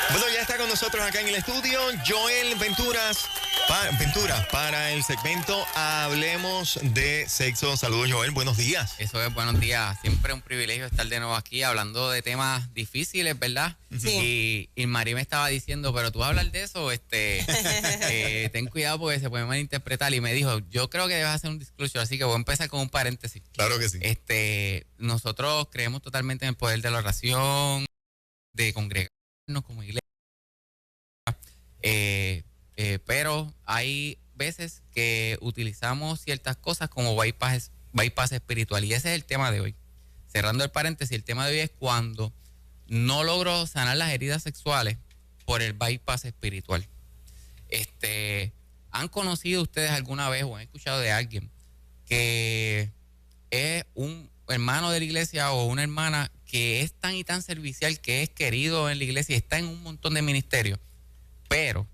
Bueno, ya está con nosotros acá en el estudio Joel Ventura para el segmento Hablemos de Sexo. Saludos, Joel, buenos días. Eso es, buenos días. Siempre un privilegio estar de nuevo aquí hablando de temas difíciles, ¿verdad? Sí. Y María me estaba diciendo, pero tú vas a hablar de eso, ten cuidado porque se puede malinterpretar. Y me dijo, yo creo que debes hacer un disclosure, así que voy a empezar con un paréntesis. Claro que sí. Nosotros creemos totalmente en el poder de la oración, de congregarnos como iglesia. Pero hay veces que utilizamos ciertas cosas como bypass espiritual, y ese es el tema de hoy. Cerrando el paréntesis, el tema de hoy es cuando no logro sanar las heridas sexuales por el bypass espiritual. ¿Han conocido ustedes alguna vez o han escuchado de alguien que es un hermano de la iglesia o una hermana que es tan y tan servicial, que es querido en la iglesia y está en un montón de ministerios, pero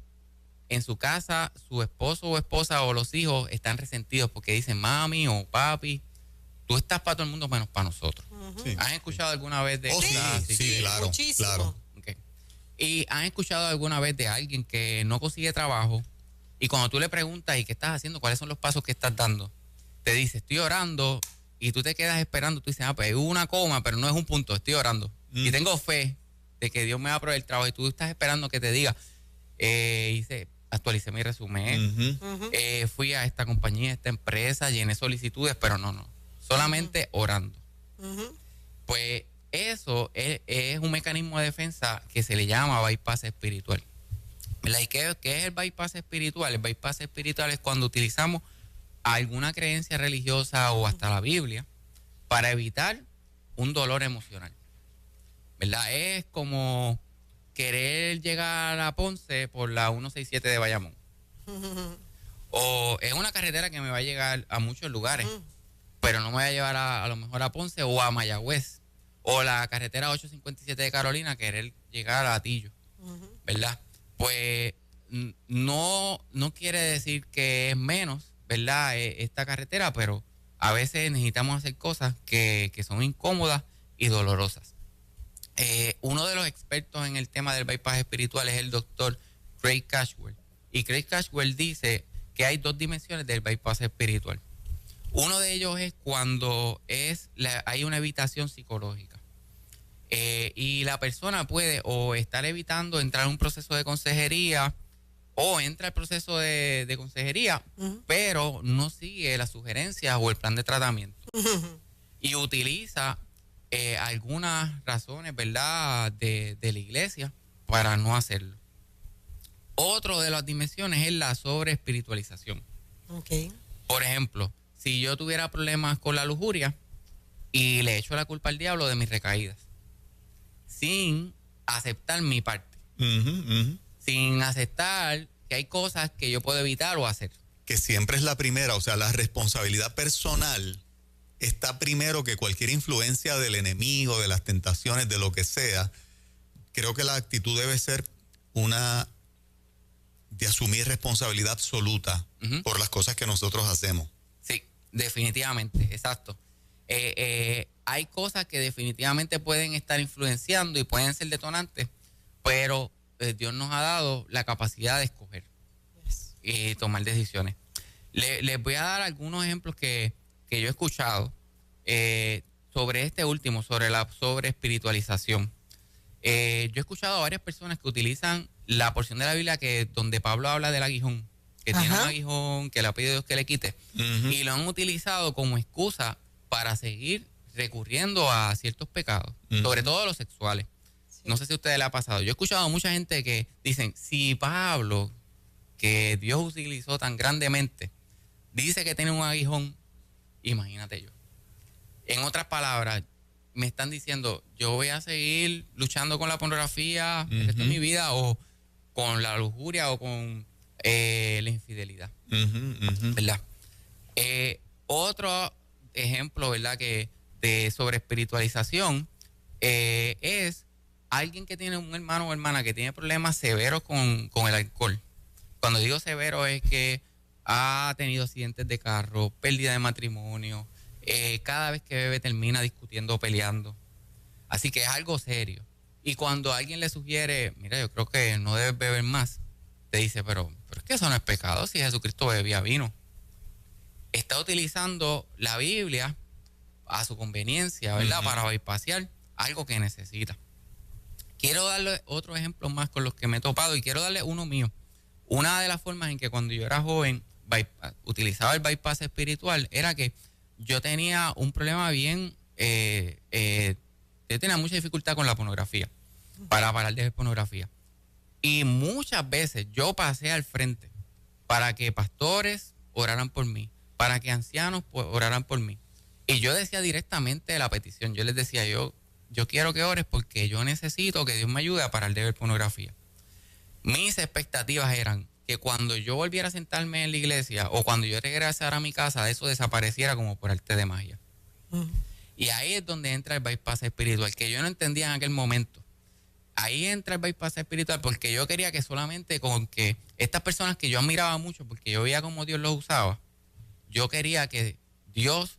en su casa su esposo o esposa o los hijos están resentidos porque dicen, mami o papi, tú estás para todo el mundo menos para nosotros? Sí. ¿Han escuchado alguna vez de Sí, claro, muchísimo. claro. Okay. ¿Y han escuchado alguna vez de alguien que no consigue trabajo y cuando tú le preguntas, ¿y qué estás haciendo? ¿Cuáles son los pasos que estás dando? Te dice, estoy orando, y tú te quedas esperando. Tú dices, pues hubo una coma, pero no es un punto, estoy orando. Y tengo fe de que Dios me va a proveer el trabajo, y tú estás esperando que te diga, actualicé mi resumen, fui a esta compañía, a esta empresa, llené solicitudes, pero no. Solamente orando. Pues eso es un mecanismo de defensa que se le llama bypass espiritual. ¿Y qué es el bypass espiritual? El bypass espiritual es cuando utilizamos alguna creencia religiosa o hasta la Biblia para evitar un dolor emocional, ¿verdad? Es como querer llegar a Ponce por la 167 de Bayamón. O es una carretera que me va a llegar a muchos lugares, pero no me va a llevar a lo mejor a Ponce o a Mayagüez. O la carretera 857 de Carolina, querer llegar a Atillo, ¿verdad? Pues no quiere decir que es menos, ¿verdad? Esta carretera, pero a veces necesitamos hacer cosas que son incómodas y dolorosas. Uno de los expertos en el tema del bypass espiritual es el doctor Craig Cashwell. Y Craig Cashwell dice que hay dos dimensiones del bypass espiritual. Uno de ellos es cuando hay una evitación psicológica. Y la persona puede o estar evitando entrar en un proceso de consejería, o entra al proceso de consejería, pero no sigue las sugerencias o el plan de tratamiento. Y utiliza algunas razones, ¿verdad?, de la iglesia para no hacerlo. Otro de las dimensiones es la sobreespiritualización. Okay. Por ejemplo, si yo tuviera problemas con la lujuria y le echo la culpa al diablo de mis recaídas, sin aceptar mi parte. Sin aceptar que hay cosas que yo puedo evitar o hacer. Que siempre es la primera, o sea, la responsabilidad personal está primero que cualquier influencia del enemigo, de las tentaciones, de lo que sea. Creo que la actitud debe ser una de asumir responsabilidad absoluta por las cosas que nosotros hacemos. Sí, definitivamente, exacto. Hay cosas que definitivamente pueden estar influenciando y pueden ser detonantes, pero Dios nos ha dado la capacidad de escoger y tomar decisiones. Les voy a dar algunos ejemplos que yo he escuchado sobre este último, sobre la sobreespiritualización. Yo he escuchado a varias personas que utilizan la porción de la Biblia donde Pablo habla del aguijón, que tiene un aguijón, que le ha pedido Dios que le quite, y lo han utilizado como excusa para seguir recurriendo a ciertos pecados, sobre todo los sexuales. No sé si a ustedes les ha pasado. Yo he escuchado a mucha gente que dicen, si Pablo, que Dios utilizó tan grandemente, dice que tiene un aguijón, imagínate yo. En otras palabras, me están diciendo, yo voy a seguir luchando con la pornografía el resto de mi vida, o con la lujuria, o con la infidelidad, ¿verdad? Otro ejemplo, ¿verdad?, que de sobreespiritualización es alguien que tiene un hermano o hermana que tiene problemas severos con el alcohol. Cuando digo severo es que ha tenido accidentes de carro, pérdida de matrimonio, cada vez que bebe termina discutiendo o peleando. Así que es algo serio. Y cuando alguien le sugiere, mira, yo creo que no debes beber más, te dice, pero es que eso no es pecado si Jesucristo bebía vino. Está utilizando la Biblia a su conveniencia, ¿verdad? Para bypassear algo que necesita. Quiero darle otro ejemplo más con los que me he topado y quiero darle uno mío. Una de las formas en que cuando yo era joven utilizaba el bypass espiritual era que yo tenía un problema bien, yo tenía mucha dificultad con la pornografía, para parar de ver pornografía. Y muchas veces yo pasé al frente para que pastores oraran por mí, para que ancianos oraran por mí. Y yo decía directamente la petición, yo les decía, yo quiero que ores porque yo necesito que Dios me ayude a parar de ver pornografía. Mis expectativas eran que cuando yo volviera a sentarme en la iglesia o cuando yo regresara a mi casa, eso desapareciera como por arte de magia. Y ahí es donde entra el bypass espiritual, que yo no entendía en aquel momento. Ahí entra el bypass espiritual porque yo quería que solamente con que estas personas que yo admiraba mucho, porque yo veía cómo Dios los usaba, yo quería que Dios,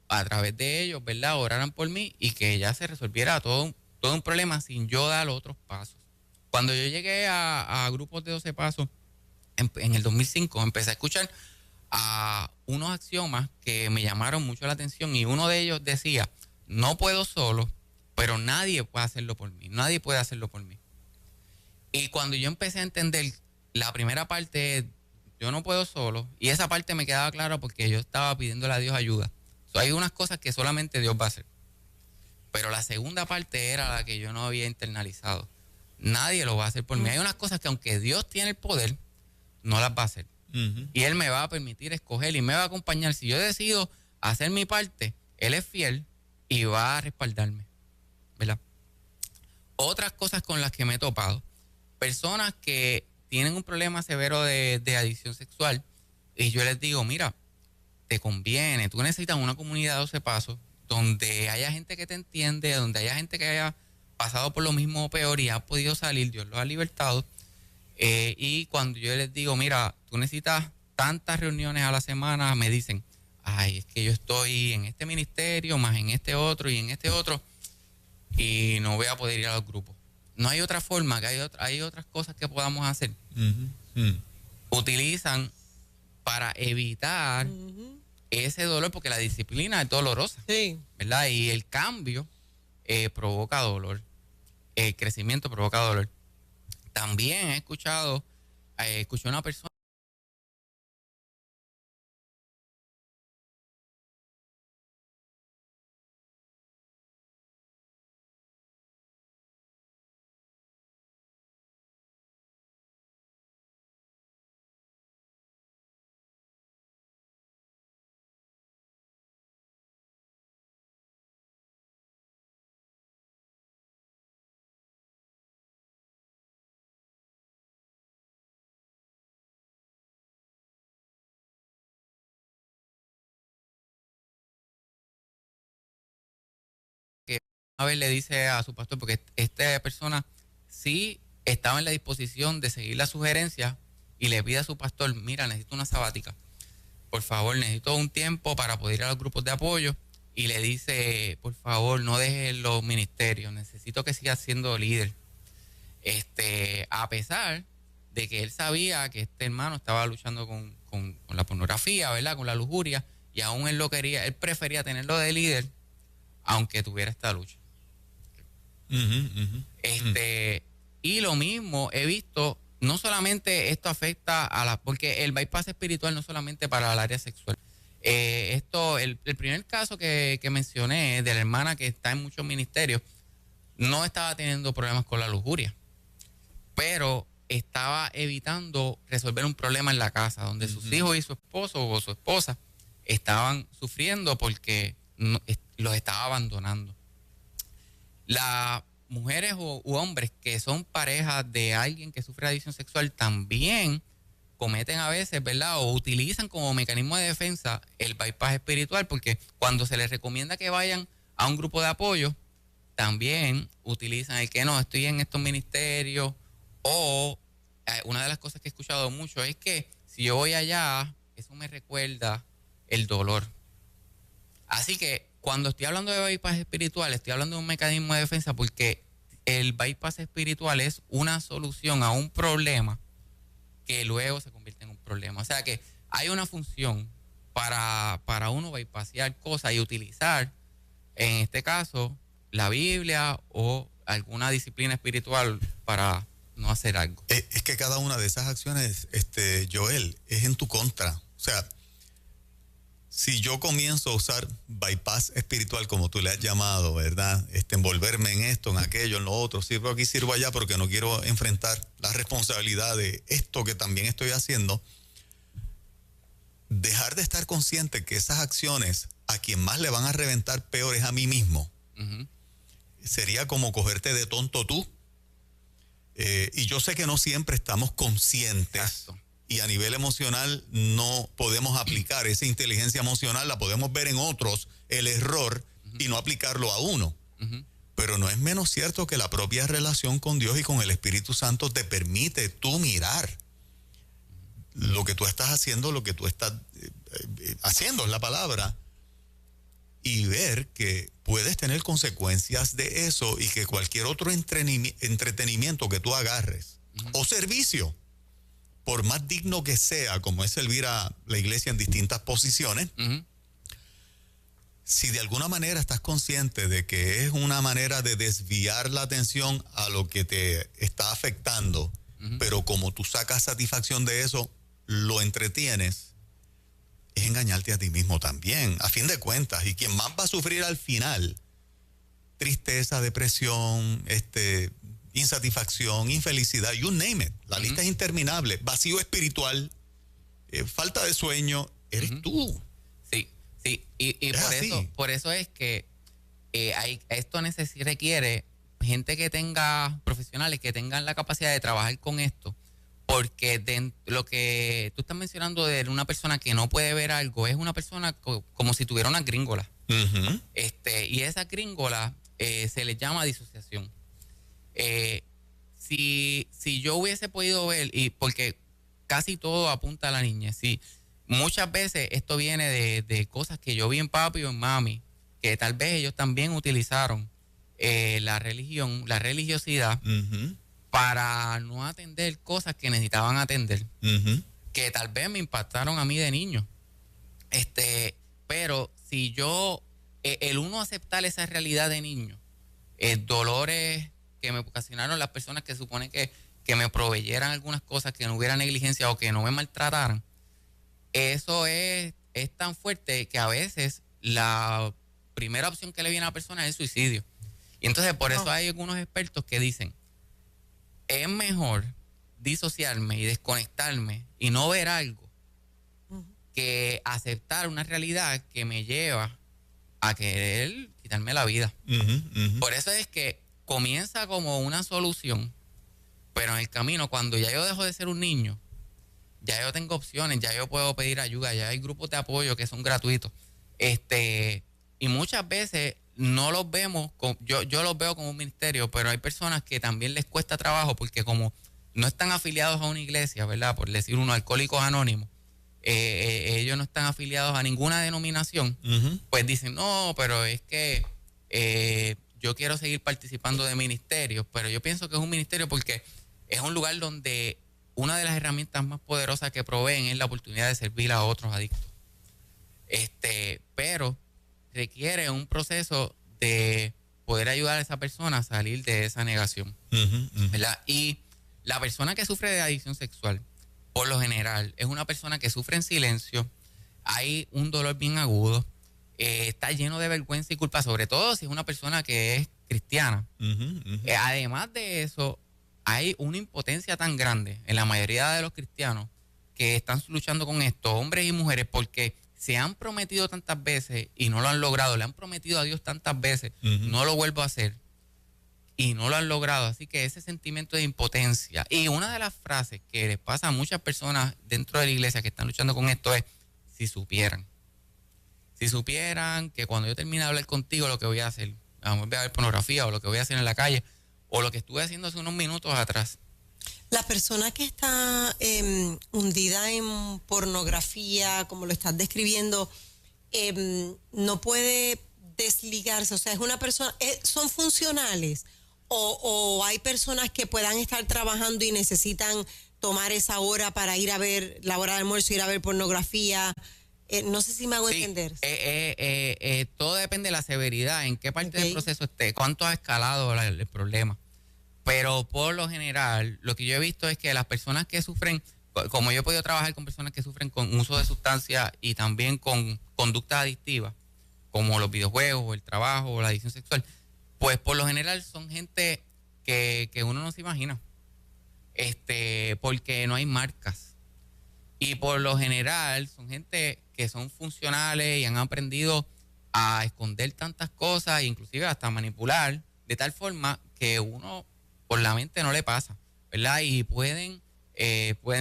a través de ellos, ¿verdad?, oraran por mí y que ya se resolviera todo un problema sin yo dar otros pasos. Cuando yo llegué a grupos de 12 pasos, en el 2005, empecé a escuchar a unos axiomas que me llamaron mucho la atención y uno de ellos decía, no puedo solo, pero nadie puede hacerlo por mí, nadie puede hacerlo por mí. Y cuando yo empecé a entender la primera parte, yo no puedo solo, y esa parte me quedaba clara porque yo estaba pidiéndole a Dios ayuda. Hay unas cosas que solamente Dios va a hacer. Pero la segunda parte era la que yo no había internalizado. Nadie lo va a hacer por mí. Hay unas cosas que aunque Dios tiene el poder, no las va a hacer. Y Él me va a permitir escoger y me va a acompañar. Si yo decido hacer mi parte, Él es fiel y va a respaldarme, ¿verdad? Otras cosas con las que me he topado. Personas que tienen un problema severo de adicción sexual y yo les digo, mira, te conviene, tú necesitas una comunidad de 12 pasos donde haya gente que te entiende, donde haya gente que haya pasado por lo mismo o peor y ha podido salir, Dios los ha libertado. Y cuando yo les digo, mira, tú necesitas tantas reuniones a la semana, me dicen, ay, es que yo estoy en este ministerio, más en este otro y en este otro, y no voy a poder ir a los grupos. No hay otra forma, que hay otras cosas que podamos hacer. Utilizan para evitar ese dolor, porque la disciplina es dolorosa, Sí. ¿verdad? Y el cambio provoca dolor, el crecimiento provoca dolor. También escuché a una persona que una vez le dice a su pastor, porque esta persona sí estaba en la disposición de seguir la sugerencia y le pide a su pastor, mira, necesito una sabática. Por favor, necesito un tiempo para poder ir a los grupos de apoyo. Y le dice, por favor, no dejes los ministerios, necesito que sigas siendo líder. A pesar de que él sabía que este hermano estaba luchando con la pornografía, ¿verdad? Con la lujuria, y aún él lo quería, él prefería tenerlo de líder, aunque tuviera esta lucha. Y lo mismo he visto, no solamente esto afecta porque el bypass espiritual no solamente para el área sexual. El primer caso que mencioné de la hermana que está en muchos ministerios, no estaba teniendo problemas con la lujuria, pero estaba evitando resolver un problema en la casa, donde sus hijos y su esposo o su esposa estaban sufriendo porque los estaba abandonando. Las mujeres u hombres que son parejas de alguien que sufre adicción sexual también cometen a veces, ¿verdad? O utilizan como mecanismo de defensa el bypass espiritual, porque cuando se les recomienda que vayan a un grupo de apoyo, también utilizan el que no, estoy en estos ministerios, o una de las cosas que he escuchado mucho es que si yo voy allá, eso me recuerda el dolor. Así que cuando estoy hablando de bypass espiritual, estoy hablando de un mecanismo de defensa porque el bypass espiritual es una solución a un problema que luego se convierte en un problema. O sea que hay una función para uno bypassear cosas y utilizar, en este caso, la Biblia o alguna disciplina espiritual para no hacer algo. Es que cada una de esas acciones, Joel, es en tu contra. O sea, si yo comienzo a usar bypass espiritual, como tú le has llamado, ¿verdad? Envolverme en esto, en aquello, en lo otro, sirvo aquí, sirvo allá, porque no quiero enfrentar la responsabilidad de esto que también estoy haciendo. Dejar de estar consciente que esas acciones a quien más le van a reventar peor es a mí mismo. Sería como cogerte de tonto tú. Y yo sé que no siempre estamos conscientes. Exacto. Y a nivel emocional no podemos aplicar esa inteligencia emocional, la podemos ver en otros, el error, y no aplicarlo a uno. Pero no es menos cierto que la propia relación con Dios y con el Espíritu Santo te permite tú mirar lo que tú estás haciendo, lo que tú estás haciendo es la palabra, y ver que puedes tener consecuencias de eso y que cualquier otro entretenimiento que tú agarres o servicio, por más digno que sea, como es servir a la iglesia en distintas posiciones, si de alguna manera estás consciente de que es una manera de desviar la atención a lo que te está afectando, pero como tú sacas satisfacción de eso, lo entretienes, es engañarte a ti mismo también, a fin de cuentas. Y quien más va a sufrir al final, tristeza, depresión, insatisfacción, infelicidad, you name it. La lista es interminable. Vacío espiritual, falta de sueño, eres tú. Sí. Y por eso es que esto requiere gente que tenga, profesionales que tengan la capacidad de trabajar con esto. Porque lo que tú estás mencionando de una persona que no puede ver algo es una persona como si tuviera una gringola. Y esa gringola se le llama disociación. Si yo hubiese podido ver, y porque casi todo apunta a la niñez, sí, muchas veces esto viene de cosas que yo vi en papi o en mami, que tal vez ellos también utilizaron la religión, la religiosidad, para no atender cosas que necesitaban atender, que tal vez me impactaron a mí de niño. Pero si yo, el uno aceptar esa realidad de niño, dolores que me ocasionaron las personas que suponen que me proveyeran algunas cosas, que no hubiera negligencia o que no me maltrataran, eso es tan fuerte que a veces la primera opción que le viene a la persona es el suicidio. Y entonces por eso hay algunos expertos que dicen, es mejor disociarme y desconectarme y no ver algo que aceptar una realidad que me lleva a querer quitarme la vida. Por eso es que comienza como una solución, pero en el camino, cuando ya yo dejo de ser un niño, ya yo tengo opciones, ya yo puedo pedir ayuda, ya hay grupos de apoyo que son gratuitos. Y muchas veces no los vemos, yo los veo como un ministerio, pero hay personas que también les cuesta trabajo porque como no están afiliados a una iglesia, ¿verdad? Por decir uno, Alcohólicos Anónimos, ellos no están afiliados a ninguna denominación, pues dicen, no, pero es que yo quiero seguir participando de ministerios, pero yo pienso que es un ministerio porque es un lugar donde una de las herramientas más poderosas que proveen es la oportunidad de servir a otros adictos. Pero requiere un proceso de poder ayudar a esa persona a salir de esa negación, ¿verdad? Y la persona que sufre de adicción sexual, por lo general, es una persona que sufre en silencio, hay un dolor bien agudo, está lleno de vergüenza y culpa, sobre todo si es una persona que es cristiana. Además de eso, hay una impotencia tan grande en la mayoría de los cristianos que están luchando con esto, hombres y mujeres, porque se han prometido tantas veces y no lo han logrado, le han prometido a Dios tantas veces, no lo vuelvo a hacer, y no lo han logrado. Así que ese sentimiento de impotencia, y una de las frases que les pasa a muchas personas dentro de la iglesia que están luchando con esto es, si supieran que cuando yo termine de hablar contigo lo que voy a hacer, voy a ver pornografía o lo que voy a hacer en la calle, o lo que estuve haciendo hace unos minutos atrás. La persona que está hundida en pornografía, como lo estás describiendo, no puede desligarse, o sea, es una persona, son funcionales o hay personas que puedan estar trabajando y necesitan tomar esa hora para ir a ver, la hora de almuerzo, ir a ver pornografía. No sé si me hago entender. Todo depende de la severidad, en qué parte del proceso esté, cuánto ha escalado el problema. Pero por lo general, lo que yo he visto es que las personas que sufren, como yo he podido trabajar con personas que sufren con uso de sustancias y también con conductas adictivas, como los videojuegos, o el trabajo, o la adicción sexual, pues por lo general son gente que uno no se imagina, porque no hay marcas. Y por lo general son gente que son funcionales y han aprendido a esconder tantas cosas, inclusive hasta manipular, de tal forma que uno por la mente no le pasa, ¿verdad? Y pueden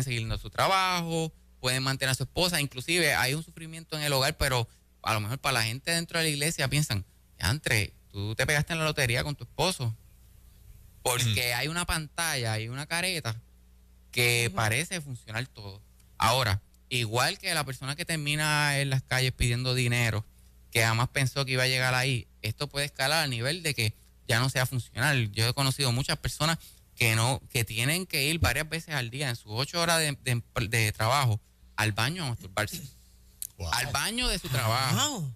seguir su trabajo, pueden mantener a su esposa, inclusive hay un sufrimiento en el hogar, pero a lo mejor para la gente dentro de la iglesia piensan, Andre, tú te pegaste en la lotería con tu esposo, porque hay una pantalla, hay una careta que parece funcionar todo. Ahora, igual que la persona que termina en las calles pidiendo dinero, que jamás pensó que iba a llegar ahí, esto puede escalar al nivel de que ya no sea funcional. Yo he conocido muchas personas que tienen que ir varias veces al día en sus 8 horas de trabajo al baño a masturbarse. Wow. Al baño de su trabajo. Wow.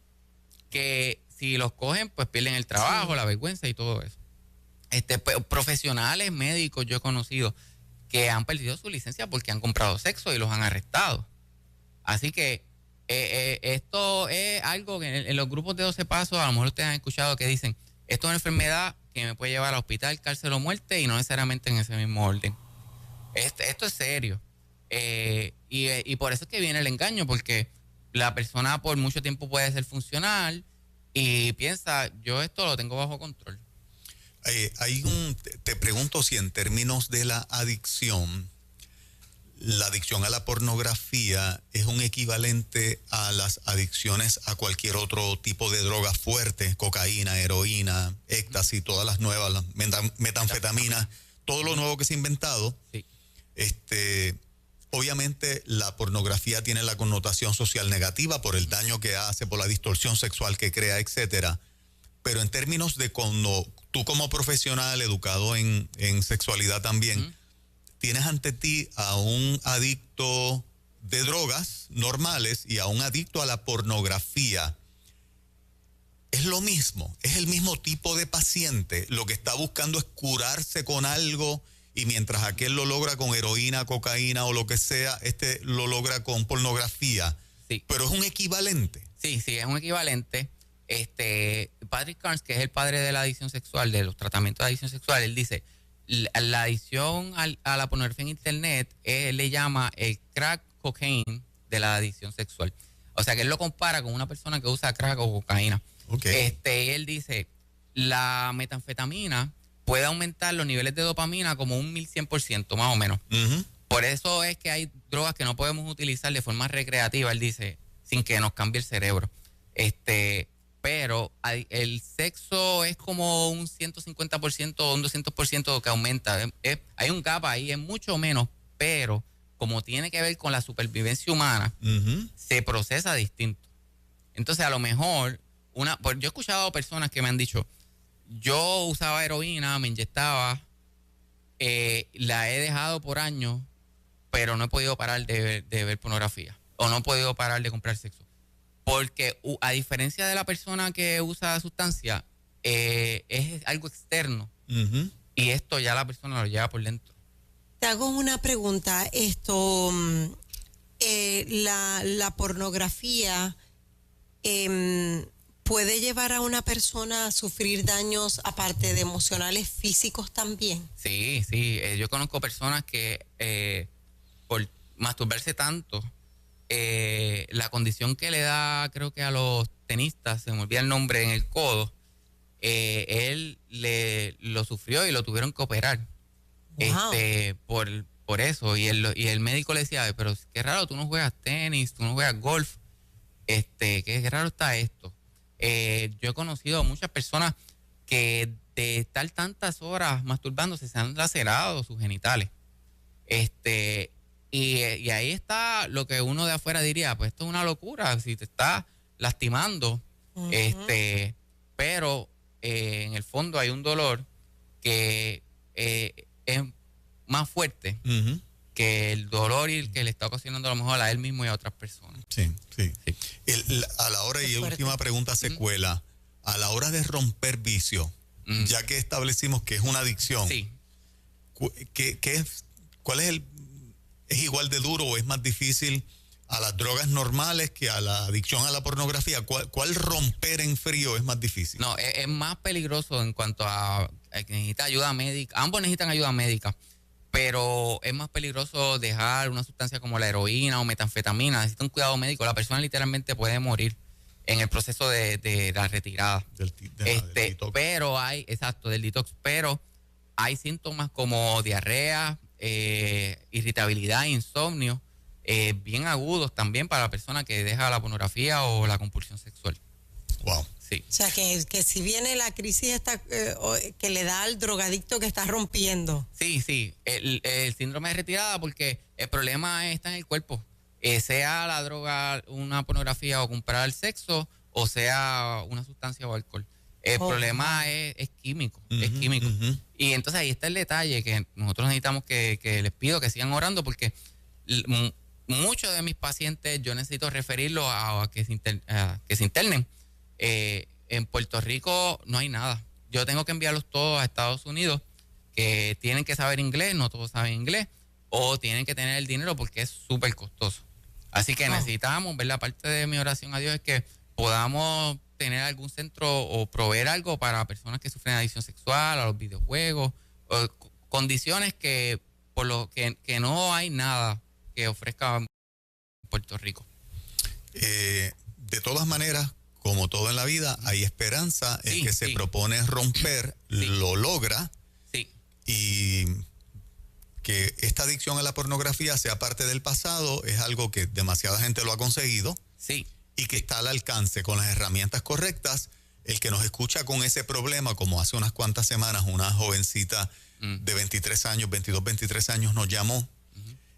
Que si los cogen, pues pierden el trabajo, la vergüenza y todo eso. Profesionales médicos yo he conocido que han perdido su licencia porque han comprado sexo y los han arrestado. Así que esto es algo que en los grupos de 12 pasos, a lo mejor ustedes han escuchado que dicen, esto es una enfermedad que me puede llevar al hospital, cárcel o muerte, y no necesariamente en ese mismo orden. Esto es serio. Y por eso es que viene el engaño, porque la persona por mucho tiempo puede ser funcional y piensa, yo esto lo tengo bajo control. Te pregunto si en términos de la adicción a la pornografía es un equivalente a las adicciones a cualquier otro tipo de droga fuerte, cocaína, heroína, éxtasis, todas las nuevas, las metanfetaminas, todo lo nuevo que se ha inventado. Sí. Obviamente la pornografía tiene la connotación social negativa por el daño que hace, por la distorsión sexual que crea, etcétera. Pero en términos de cuando tú como profesional educado en sexualidad también, tienes ante ti a un adicto de drogas normales y a un adicto a la pornografía. Es lo mismo, es el mismo tipo de paciente. Lo que está buscando es curarse con algo y mientras aquel lo logra con heroína, cocaína o lo que sea, lo logra con pornografía. Sí. Pero es un equivalente. Sí, es un equivalente. Patrick Carnes, que es el padre de la adicción sexual, de los tratamientos de adicción sexual, él dice, la adicción a la pornografía en internet, él le llama el crack cocaine de la adicción sexual. O sea que él lo compara con una persona que usa crack o cocaína. Okay. Él dice, la metanfetamina puede aumentar los niveles de dopamina como un 1100% más o menos. Uh-huh. Por eso es que hay drogas que no podemos utilizar de forma recreativa, él dice, sin que nos cambie el cerebro. Pero el sexo es como un 150% o un 200% que aumenta. Hay un gap ahí, es mucho menos, pero como tiene que ver con la supervivencia humana, se procesa distinto. Entonces, a lo mejor, yo he escuchado personas que me han dicho, yo usaba heroína, me inyectaba, la he dejado por años, pero no he podido parar de ver pornografía, o no he podido parar de comprar sexo. Porque a diferencia de la persona que usa sustancia, es algo externo. Y esto ya la persona lo lleva por dentro. Te hago una pregunta. La pornografía puede llevar a una persona a sufrir daños aparte de emocionales, físicos también. Sí. Yo conozco personas que por masturbarse tanto, la condición que le da, creo que a los tenistas, se me olvida el nombre, en el codo, él lo sufrió y lo tuvieron que operar. Wow. Por eso. Y el médico le decía, pero qué raro, tú no juegas tenis, tú no juegas golf. Qué raro está esto. Yo he conocido a muchas personas que de estar tantas horas masturbándose se han lacerado sus genitales. Y ahí está lo que uno de afuera diría, pues esto es una locura, si te está lastimando, pero en el fondo hay un dolor que es más fuerte que el dolor y que le está ocasionando a lo mejor a él mismo y a otras personas. Sí. A la hora, y última pregunta, secuela, a la hora de romper vicio, ya que establecimos que es una adicción, ¿cuál es ¿es igual de duro o es más difícil a las drogas normales que a la adicción a la pornografía? ¿Cuál romper en frío es más difícil? No, es más peligroso en cuanto a que necesita ayuda médica. Ambos necesitan ayuda médica, pero es más peligroso dejar una sustancia como la heroína o metanfetamina. Necesita un cuidado médico. La persona literalmente puede morir en el proceso de la retirada. Del detox. Pero del detox. Pero hay síntomas como diarrea, irritabilidad, insomnio, bien agudos también para la persona que deja la pornografía o la compulsión sexual. Wow. Sí. O sea, que si viene la crisis esta, que le da al drogadicto que está rompiendo. Sí, el síndrome de retirada, porque el problema está en el cuerpo. Sea la droga, una pornografía o comprar el sexo, o sea una sustancia o alcohol. El problema es químico, es químico. Y entonces ahí está el detalle que nosotros necesitamos que les pido que sigan orando, porque muchos de mis pacientes yo necesito referirlos a que se internen. En Puerto Rico no hay nada. Yo tengo que enviarlos todos a Estados Unidos, que tienen que saber inglés, no todos saben inglés, o tienen que tener el dinero porque es súper costoso. Así que necesitamos, ver la parte de mi oración a Dios es que podamos tener algún centro o proveer algo para personas que sufren adicción sexual, a los videojuegos, o condiciones que por lo que no hay nada que ofrezca en Puerto Rico. De todas maneras, como todo en la vida, hay esperanza. El que se propone romper lo logra. Sí. Y que esta adicción a la pornografía sea parte del pasado es algo que demasiada gente lo ha conseguido. Sí. Y que está al alcance con las herramientas correctas. El que nos escucha con ese problema, como hace unas cuantas semanas una jovencita de 23 años, 22, 23 años nos llamó,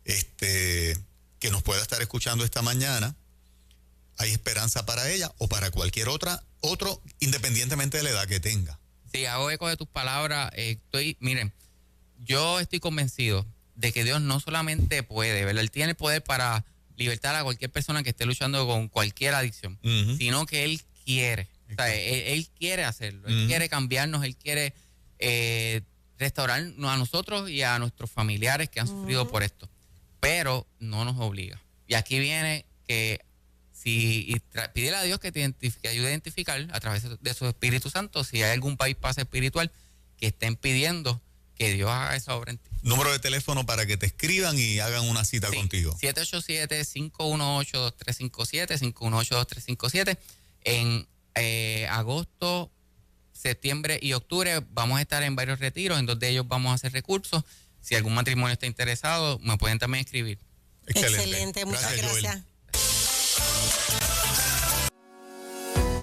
que nos pueda estar escuchando esta mañana, hay esperanza para ella o para cualquier otro, independientemente de la edad que tenga. Sí, hago eco de tus palabras. Miren, yo estoy convencido de que Dios no solamente puede, ¿verdad? Él tiene el poder para libertar a cualquier persona que esté luchando con cualquier adicción, sino que Él quiere. O sea, él quiere hacerlo, Él quiere cambiarnos, Él quiere restaurarnos a nosotros y a nuestros familiares que han sufrido por esto, pero no nos obliga. Y aquí viene que pídele a Dios que te ayude a identificar a través de su Espíritu Santo si hay algún bypass espiritual que estén pidiendo que Dios haga esa obra en ti. Número de teléfono para que te escriban y hagan una cita contigo. 787-518-2357, 518-2357. En agosto, septiembre y octubre vamos a estar en varios retiros, en donde ellos vamos a hacer recursos. Si algún matrimonio está interesado, me pueden también escribir. Excelente, muchas gracias.